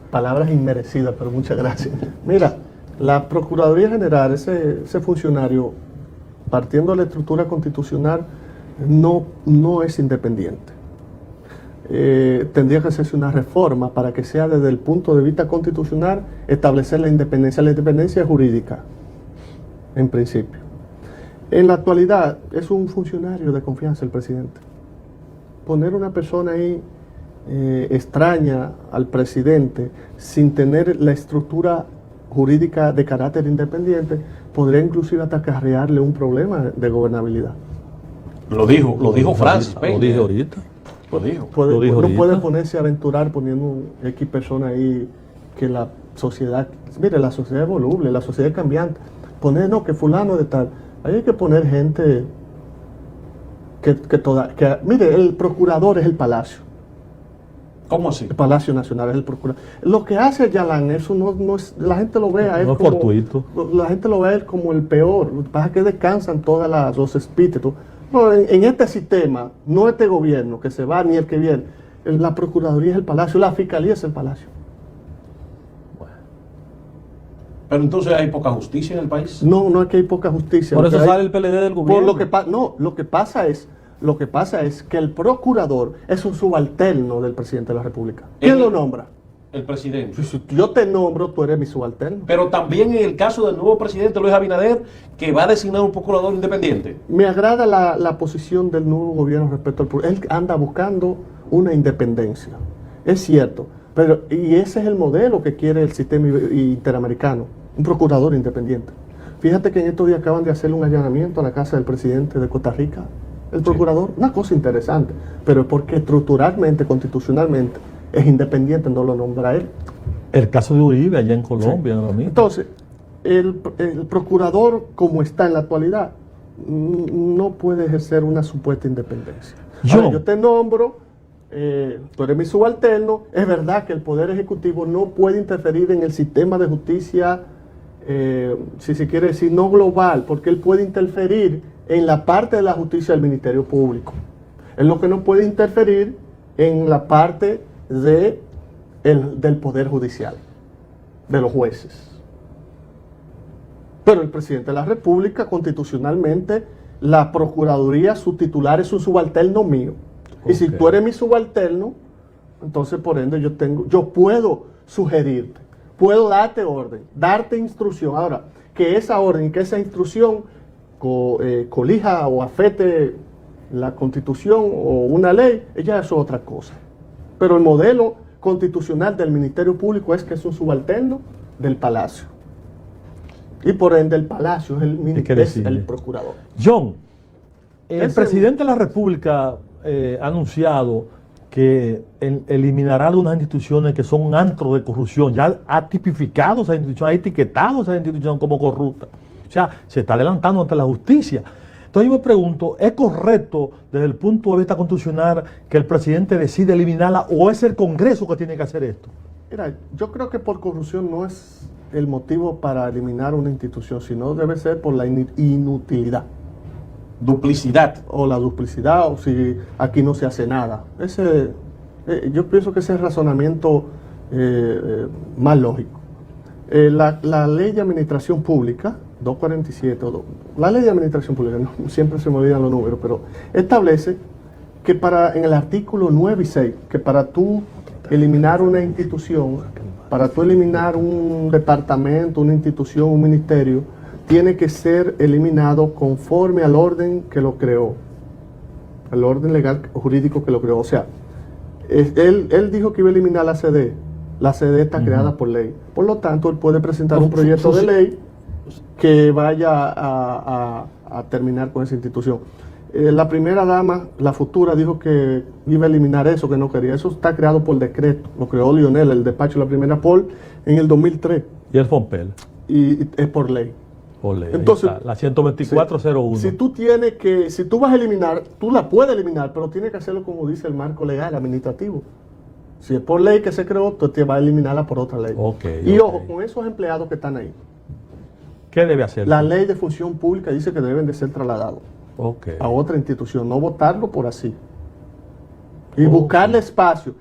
Palabras inmerecidas, pero muchas gracias. Mira, la Procuraduría General, ese funcionario, partiendo de la estructura constitucional, no es independiente. Tendría que hacerse una reforma para que sea desde el punto de vista constitucional establecer la independencia. La independencia es jurídica, en principio. En la actualidad es un funcionario de confianza el presidente. Poner una persona ahí extraña al presidente sin tener la estructura jurídica de carácter independiente podría inclusive hasta acarrearle un problema de gobernabilidad. Lo dijo Francis Lo Peña. dije ahorita. Lo dijo. Lo dijo No ahorita. puede ponerse a aventurar poniendo X persona ahí que la sociedad, mire, la sociedad es voluble, la sociedad es cambiante. Poner, no, que fulano de tal. Ahí hay que poner gente mire, el procurador es el palacio. ¿Cómo así? El Palacio Nacional es el procurador. Lo que hace Yalán, eso no es, la gente lo ve a él No es como, fortuito. la gente lo ve a él como el peor. Lo que pasa es que descansan todos los espíritus. No, en este sistema, no este gobierno que se va ni el que viene, la Procuraduría es el Palacio, la Fiscalía es el Palacio. Pero entonces hay poca justicia en el país. No es que hay poca justicia. Por lo que eso hay- sale el PLD del por gobierno. lo que pasa es que el procurador es un subalterno del presidente de la República. ¿Quién El- lo nombra? El presidente. Si yo te nombro, tú eres mi subalterno. Pero también en el caso del nuevo presidente Luis Abinader, que va a designar un procurador independiente. Me agrada la posición del nuevo gobierno respecto al él anda buscando una independencia. Es cierto, y ese es el modelo que quiere el sistema interamericano, un procurador independiente. Fíjate que en estos días acaban de hacer un allanamiento a la casa del presidente de Costa Rica, el procurador, una cosa interesante, pero es porque estructuralmente, constitucionalmente, es independiente, no lo nombra él. El caso de Uribe allá en Colombia, ahora mismo. Entonces, el procurador, como está en la actualidad, no puede ejercer una supuesta independencia. Ahora, yo te nombro, tú eres mi subalterno, es verdad que el Poder Ejecutivo no puede interferir en el sistema de justicia, si se quiere decir, no global, porque él puede interferir en la parte de la justicia del Ministerio Público. Él lo que no puede interferir en la parte del Poder Judicial, de los jueces. Pero el presidente de la República, constitucionalmente, la Procuraduría, su titular es un subalterno mío. Y si tú eres mi subalterno, entonces por ende yo puedo sugerirte, puedo darte orden, darte instrucción. Ahora, que esa orden y que esa instrucción colija o afecte la Constitución o una ley, ya eso es otra cosa. Pero el modelo constitucional del Ministerio Público es que es un subalterno del Palacio. Y por ende el Palacio es el procurador. John, el Ese- presidente de la República ha anunciado que eliminará algunas instituciones que son antros de corrupción. Ya ha tipificado esas instituciones, ha etiquetado esas instituciones como corruptas. O sea, se está adelantando ante la justicia. Entonces yo me pregunto, ¿es correcto desde el punto de vista constitucional que el presidente decide eliminarla o es el Congreso que tiene que hacer esto? Mira, yo creo que por corrupción no es el motivo para eliminar una institución, sino debe ser por la inutilidad Duplicidad. o la duplicidad, o si aquí no se hace nada. Yo pienso que ese es el razonamiento más lógico. La ley de administración pública, 247, la ley de administración pública, no, siempre se me olvidan los números, pero establece que en el artículo 9 y 6, que para tú eliminar una institución, para tú eliminar un departamento, una institución, un ministerio, tiene que ser eliminado conforme al orden que lo creó, al orden legal jurídico que lo creó. O sea, él dijo que iba a eliminar la CD. La CD está creada por ley. Por lo tanto, él puede presentar un proyecto de ley que vaya a terminar con esa institución. La primera dama, la futura, dijo que iba a eliminar eso, que no quería. Eso está creado por decreto. Lo creó Lionel, el despacho de la primera Paul, en el 2003. Y el Fompel. Y es por ley. Ole, ahí Entonces, está, la 124.01. Si tú vas a eliminar, tú la puedes eliminar, pero tienes que hacerlo como dice el marco legal administrativo. Si es por ley que se creó, tú te vas a eliminarla por otra ley. Y ojo, con esos empleados que están ahí. ¿Qué debe hacer? La ley de función pública dice que deben de ser trasladados a otra institución, no votarlo por así. Y buscarle espacio.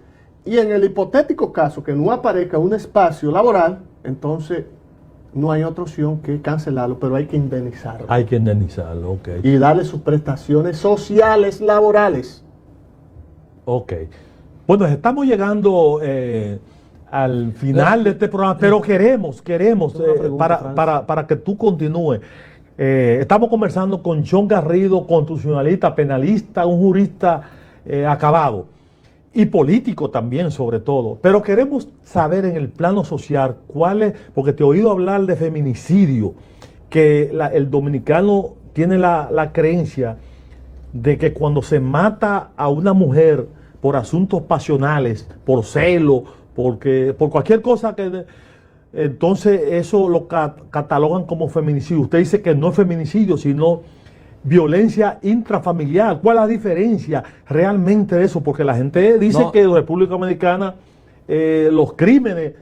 Y en el hipotético caso que no aparezca un espacio laboral, entonces no hay otra opción que cancelarlo, pero hay que indemnizarlo. Hay que indemnizarlo, ok. Y darle sus prestaciones sociales laborales. Ok. Bueno, estamos llegando al final de este programa, pero queremos para que tú continúes. Estamos conversando con John Garrido, constitucionalista, penalista, un jurista acabado y político también sobre todo. Pero queremos saber en el plano social porque te he oído hablar de feminicidio, que el dominicano tiene la creencia de que cuando se mata a una mujer por asuntos pasionales, por celo, por cualquier cosa entonces eso lo catalogan como feminicidio. Usted dice que no es feminicidio, sino violencia intrafamiliar. ¿Cuál es la diferencia realmente de eso? Porque la gente dice que en República Dominicana los crímenes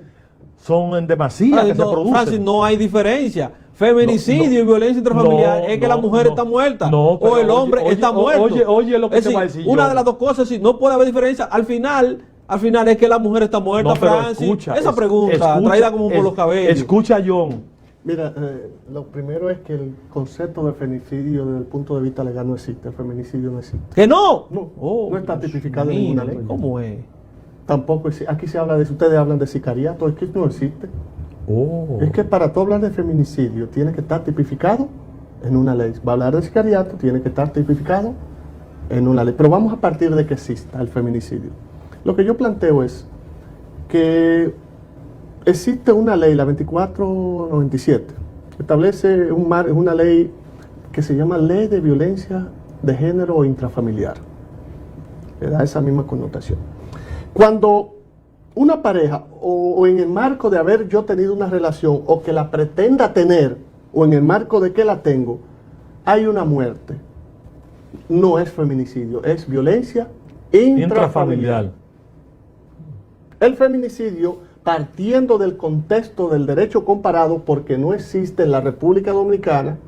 son en demasía que se producen. Francis, no hay diferencia. Feminicidio y violencia intrafamiliar es que la mujer está muerta o el hombre está muerto. Oye lo que te va a decir. Una de las dos cosas, si no puede haber diferencia, al final es que la mujer está muerta, Francis. Esa pregunta, traída como por los cabellos. Escucha, John. Mira, lo primero es que el concepto de feminicidio desde el punto de vista legal no existe. El feminicidio no existe. ¿Que no? No está tipificado en ninguna ley. ¿Cómo es? Tampoco existe. Aquí se habla ustedes hablan de sicariato, es que no existe. Es que para tú hablar de feminicidio tiene que estar tipificado en una ley. Va a hablar de sicariato, tiene que estar tipificado en una ley. Pero vamos a partir de que exista el feminicidio. Lo que yo planteo es que existe una ley, la 2497, que establece una ley que se llama Ley de Violencia de Género o Intrafamiliar. Le da esa misma connotación. Cuando una pareja, o en el marco de haber yo tenido una relación, o que la pretenda tener, o en el marco de que la tengo, hay una muerte, no es feminicidio, es violencia intrafamiliar. El feminicidio, partiendo del contexto del derecho comparado, porque no existe en la República Dominicana,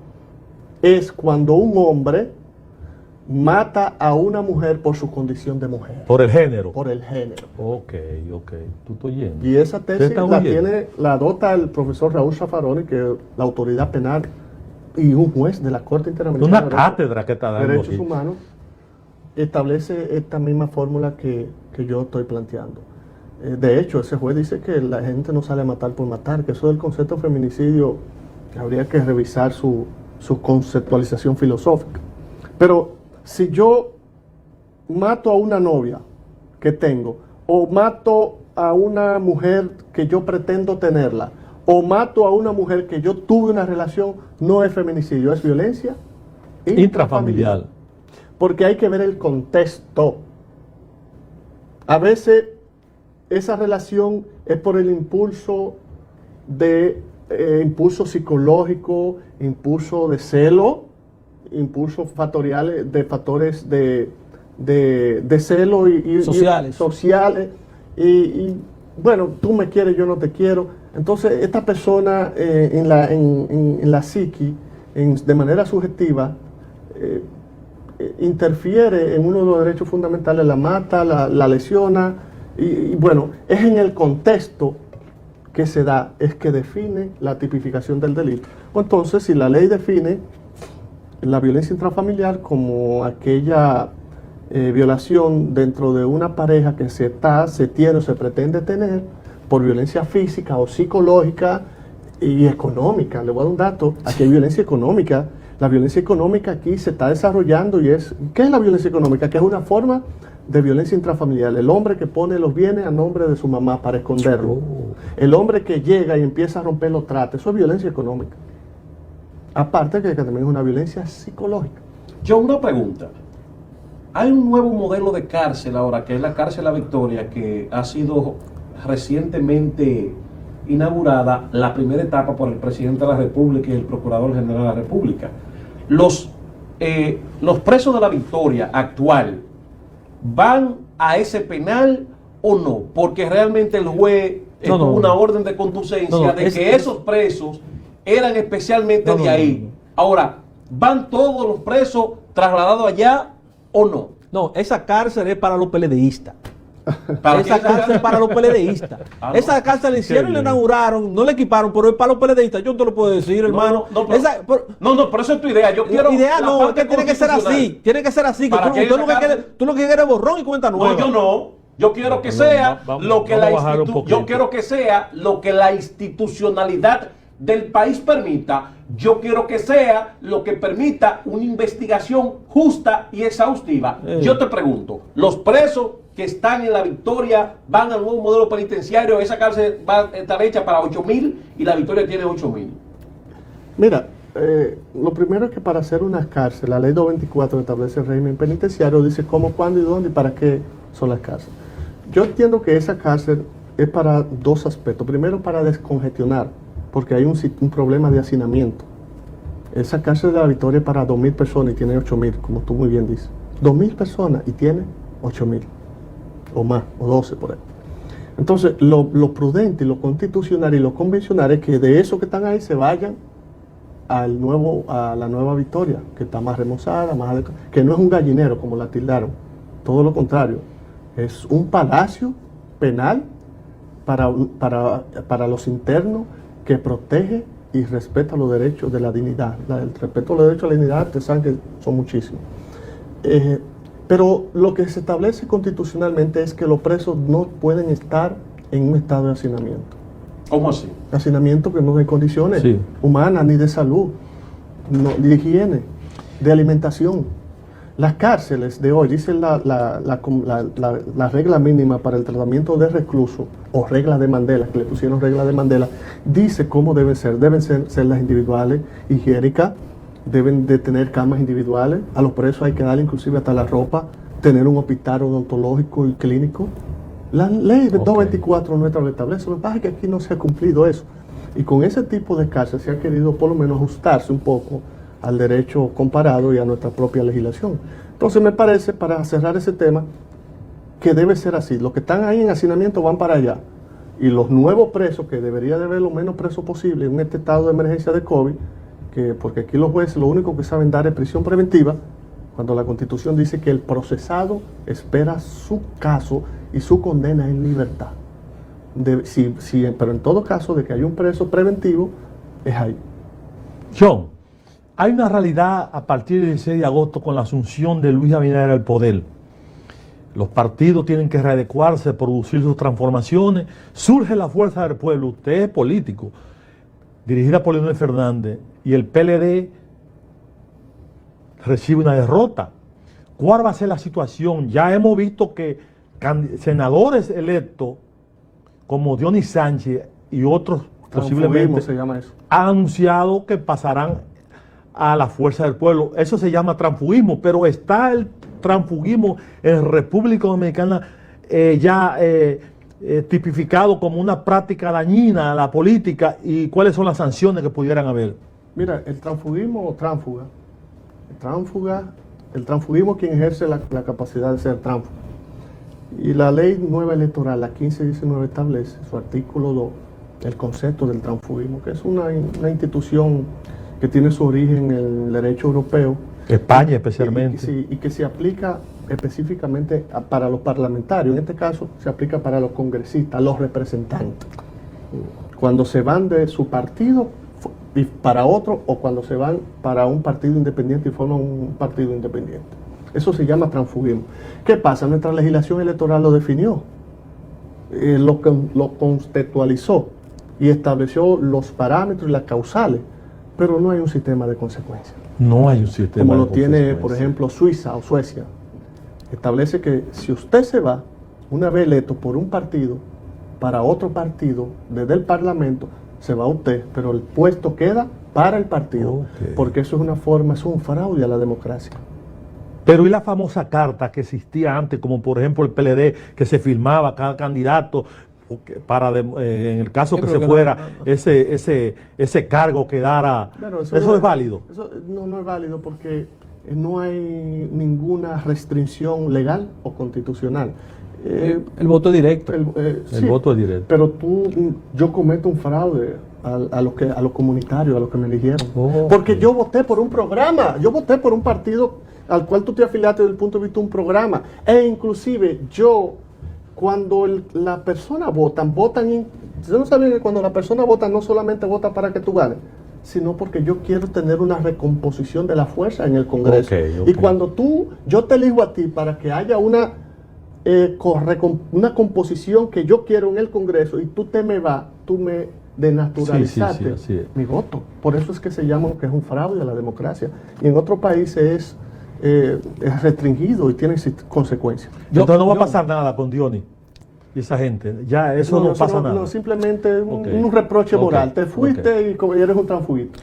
es cuando un hombre mata a una mujer por su condición de mujer. ¿Por el género? Por el género. Ok. Tú estás oyendo. Y esa tesis la adopta el profesor Raúl Zaffaroni, que es la autoridad penal y un juez de la Corte Interamericana Una cátedra que está dando Derechos aquí. Humanos, establece esta misma fórmula que yo estoy planteando. De hecho, ese juez dice que la gente no sale a matar por matar, que eso del concepto de feminicidio habría que revisar su conceptualización filosófica. Pero si yo mato a una novia que tengo, o mato a una mujer que yo pretendo tenerla, o mato a una mujer que yo tuve una relación, no es feminicidio, es violencia intrafamiliar. Porque hay que ver el contexto. A veces esa relación es por el impulso psicológico, impulso de celo, impulsos factoriales de factores de celo y sociales y bueno, tú me quieres, yo no te quiero. Entonces esta persona en la psiqui, de manera subjetiva, interfiere en uno de los derechos fundamentales, la mata, la lesiona y bueno, es en el contexto que se da, es que define la tipificación del delito. Entonces, si la ley define la violencia intrafamiliar como aquella violación dentro de una pareja que se tiene o se pretende tener por violencia física o psicológica y económica. Le voy a dar un dato, aquí hay violencia económica. La violencia económica aquí se está desarrollando y ¿qué es la violencia económica? Que es una forma de violencia intrafamiliar. El hombre que pone los bienes a nombre de su mamá para esconderlo. El hombre que llega y empieza a romper los tratos. Eso es violencia económica. Aparte que también es una violencia psicológica. Yo una pregunta. Hay un nuevo modelo de cárcel ahora, que es la cárcel La Victoria, que ha sido recientemente inaugurada la primera etapa por el presidente de la República y el Procurador General de la República. Los presos de la Victoria actual van a ese penal o no, porque realmente el juez tuvo una orden de conducencia de que esos presos eran especialmente de ahí. Ahora, ¿van todos los presos trasladados allá o no? No, esa cárcel es para los PLDistas. ¿Para esa cárcel es para los PLDistas. Esa cárcel la hicieron y la inauguraron, no la equiparon, pero es para los PLDistas. Yo te lo puedo decir, hermano. No, pero eso es tu idea. Yo quiero. Idea no, es que tiene que ser así. Tiene que ser así. Que tú lo que quieres es borrón y cuenta nueva. No, yo no. Yo quiero que sea lo que la institucionalidad del país permita. Yo quiero que sea lo que permita una investigación justa y exhaustiva. Yo te pregunto, los presos que están en la Victoria van al nuevo modelo penitenciario, esa cárcel va a estar hecha para 8,000 y la Victoria tiene 8,000. Mira, lo primero es que para hacer una cárcel, la ley 224 establece el régimen penitenciario, dice cómo, cuándo y dónde y para qué son las cárceles. Yo entiendo que esa cárcel es para dos aspectos. Primero, para descongestionar, porque hay un problema de hacinamiento. Esa cárcel de la Victoria es para 2,000 personas y tiene 8,000, como tú muy bien dices. 2,000 personas y tiene 8,000, o más, o 12 por ahí. Entonces, lo prudente, lo constitucional y lo convencional es que de esos que están ahí se vayan a la nueva Victoria, que está más remozada, que no es un gallinero como la tildaron, todo lo contrario. Es un palacio penal para los internos que protege y respeta los derechos de la dignidad. El respeto a los derechos de la dignidad, ustedes saben que son muchísimos. Pero lo que se establece constitucionalmente es que los presos no pueden estar en un estado de hacinamiento. ¿Cómo así? Hacinamiento que no hay condiciones humanas, ni de salud, ni de higiene, de alimentación. Las cárceles de hoy, dice la regla mínima para el tratamiento de reclusos, o regla de Mandela, que le pusieron regla de Mandela, dice cómo deben ser. Deben ser celdas individuales, higiénicas, deben de tener camas individuales, a los presos hay que darle inclusive hasta la ropa, tener un hospital odontológico y clínico. La ley de 224 nuestra lo establece, lo que pasa es que aquí no se ha cumplido eso. Y con ese tipo de cárcel se ha querido por lo menos ajustarse un poco al derecho comparado y a nuestra propia legislación. Entonces me parece, para cerrar ese tema, que debe ser así. Los que están ahí en hacinamiento van para allá. Y los nuevos presos, que debería de haber lo menos presos posible en este estado de emergencia de COVID, porque aquí los jueces lo único que saben dar es prisión preventiva, cuando la Constitución dice que el procesado espera su caso y su condena en libertad. Pero en todo caso de que haya un preso preventivo, es ahí. John, hay una realidad a partir del 16 de agosto con la asunción de Luis Abinader al poder. Los partidos tienen que readecuarse, producir sus transformaciones. Surge la fuerza del pueblo. Usted es político, dirigida por Leonel Fernández, y el PLD recibe una derrota. ¿Cuál va a ser la situación? Ya hemos visto que senadores electos como Dionis Sánchez y otros posiblemente se llama eso, han anunciado que pasarán a la fuerza del pueblo. Eso se llama transfugismo, pero está el transfugismo en República Dominicana tipificado como una práctica dañina a la política. ¿Y cuáles son las sanciones que pudieran haber? Mira, el transfugismo o el transfugismo es quien ejerce la capacidad de ser tránsfugo. Y la ley nueva electoral, la 1519, establece su artículo 2, el concepto del transfugismo, que es una institución que tiene su origen en el derecho europeo. España especialmente. Y que se aplica específicamente para los parlamentarios. En este caso se aplica para los congresistas, los representantes. Cuando se van de su partido y para otro, o cuando se van para un partido independiente y forman un partido independiente. Eso se llama transfugismo. ¿Qué pasa? Nuestra legislación electoral lo definió, lo contextualizó y estableció los parámetros y las causales, pero no hay un sistema de consecuencias. No hay un sistema como lo tiene, por ejemplo, Suiza o Suecia. Establece que si usted se va, una vez electo por un partido, para otro partido, desde el Parlamento, se va usted, pero el puesto queda para el partido, porque eso es una forma, es un fraude a la democracia. Pero ¿y la famosa carta que existía antes, como por ejemplo el PLD, que se firmaba cada candidato, para en el caso Sí, que pero se que fuera no. ese cargo quedara. Bueno, ¿Eso no es válido? Eso no es válido porque no hay ninguna restricción legal o constitucional. El voto directo. El voto es directo. Pero yo cometo un fraude a los comunitarios, a los que me eligieron. Oh, Porque ok. yo voté por un programa, yo voté por un partido al cual tú te afiliaste desde el punto de vista de un programa. E inclusive cuando la persona votan. Yo no sabía que cuando la persona vota no solamente vota para que tú ganes, sino porque yo quiero tener una recomposición de la fuerza en el Congreso. Ok. Y cuando yo te elijo a ti para que haya una composición que yo quiero en el Congreso y tú me denaturalizaste Sí, así es. mi voto. Por eso es que se llama que es un fraude a la democracia. Y en otros países es restringido y tiene consecuencias. Entonces no va a pasar nada con Diony y esa gente. Ya eso no pasa nada. No, simplemente Ok. un reproche Ok. moral. Te fuiste y eres un transfuguito.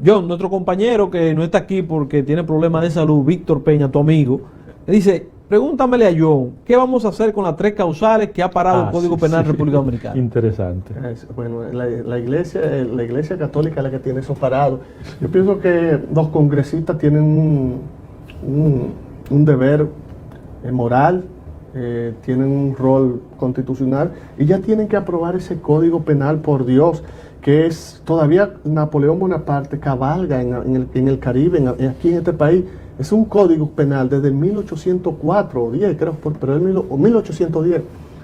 John, nuestro compañero que no está aquí porque tiene problemas de salud, Víctor Peña, tu amigo, le dice, pregúntamele a John, ¿qué vamos a hacer con las 3 causales que ha parado el Código Penal de República Dominicana? Interesante. Bueno, la iglesia católica es la que tiene eso parado. Yo pienso que los congresistas tienen un deber moral, tienen un rol constitucional y ya tienen que aprobar ese código penal, por Dios, que es todavía Napoleón Bonaparte cabalga en el Caribe, aquí en este país. Es un código penal desde 1804 o 10, creo, pero es 1810.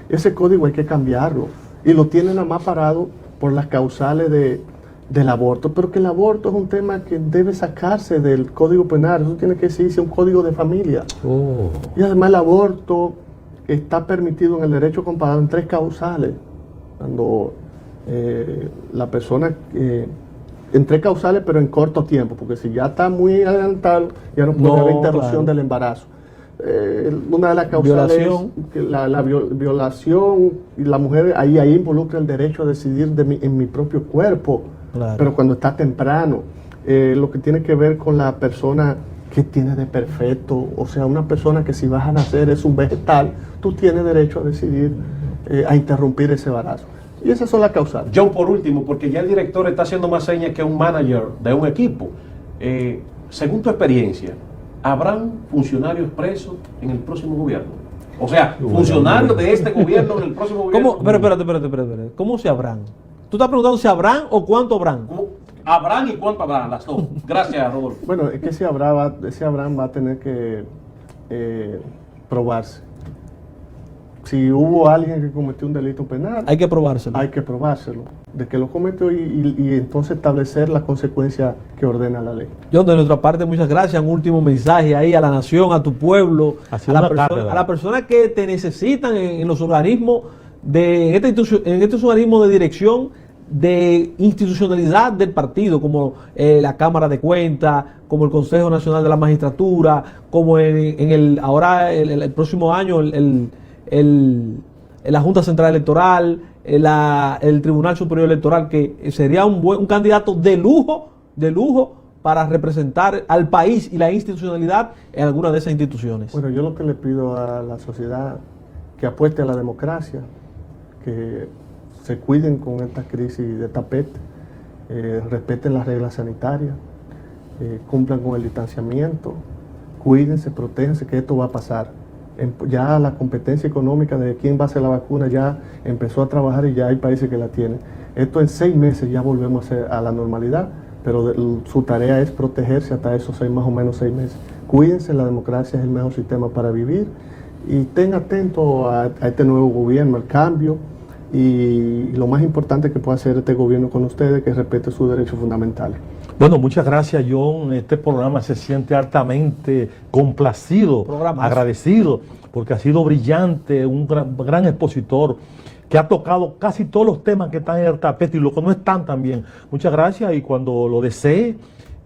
Ese código hay que cambiarlo y lo tienen nada más parado por las causales del aborto, pero que el aborto es un tema que debe sacarse del código penal, eso tiene que decirse un código de familia. Oh. Y además el aborto está permitido en el derecho comparado en 3 causales, cuando la persona... en 3 causales, pero en corto tiempo, porque si ya está muy adelantado, ya no puede haber interrupción claro. del embarazo. Una de las causales Violación. es que la violación, y la mujer ahí involucra el derecho a decidir en mi propio cuerpo, Claro. pero cuando está temprano. Lo que tiene que ver con la persona que tiene de perfecto, o sea, una persona que si vas a nacer es un vegetal, tú tienes derecho a decidir, a interrumpir ese embarazo. Y esas son las causales. John, por último, porque ya el director está haciendo más señas que un manager de un equipo. Según tu experiencia, ¿habrán funcionarios presos en el próximo gobierno? O sea, funcionarios de este gobierno en el próximo gobierno. ¿Cómo? Pero espérate. ¿Cómo se habrán? ¿Tú estás preguntando si habrán o cuánto habrán? ¿Cómo? ¿Habrán y cuánto habrán? Las dos. Gracias, Rodolfo. Bueno, es que ese Abraham va a tener que probarse. Si hubo alguien que cometió un delito penal, Hay que probárselo. hay que probárselo, de que lo cometió y entonces establecer las consecuencias que ordena la ley. John, de nuestra parte, muchas gracias. Un último mensaje ahí a la nación, a tu pueblo, Ha sido una cátedra. a las personas que te necesitan en los organismos en estos organismos de dirección, de institucionalidad del partido, como la Cámara de Cuentas, como el Consejo Nacional de la Magistratura, como ahora el próximo año la Junta Central Electoral, el Tribunal Superior Electoral, que sería un candidato de lujo para representar al país y la institucionalidad en alguna de esas instituciones. Bueno, yo lo que le pido a la sociedad que apueste a la democracia, que se cuiden con esta crisis de tapete, respeten las reglas sanitarias, cumplan con el distanciamiento, cuídense, protéjense, que esto va a pasar. Ya la competencia económica de quién va a hacer la vacuna ya empezó a trabajar y ya hay países que la tienen. Esto en 6 meses ya volvemos a la normalidad, pero su tarea es protegerse hasta esos más o menos 6 meses. Cuídense, la democracia es el mejor sistema para vivir y estén atentos a este nuevo gobierno, al cambio, y lo más importante que puede hacer este gobierno con ustedes, que respete sus derechos fundamentales. Bueno, muchas gracias, John. Este programa se siente altamente complacido, Programazo. agradecido, porque ha sido brillante, un gran expositor que ha tocado casi todos los temas que están en el tapete y los que no están también. Muchas gracias, y cuando lo desee,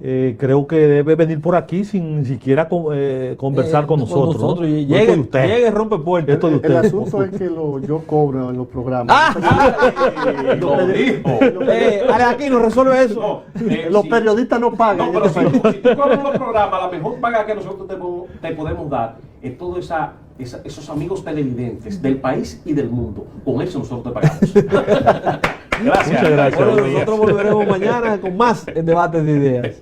creo que debe venir por aquí sin siquiera conversar con nosotros. ¿no? Llegue, Esto de usted. llegue, rompe puertas. Esto de usted. El asunto es que yo cobro en los programas. Ay, lo dijo. Aquí nos resuelve eso. No, Los sí. periodistas no pagan. No, en pero este si país. tú cobras los programas, la mejor paga que nosotros te podemos dar es toda esa esos amigos televidentes del país y del mundo. Con eso nosotros te pagamos. Gracias. Muchas gracias. Bueno, nosotros volveremos mañana con más en Debates de Ideas.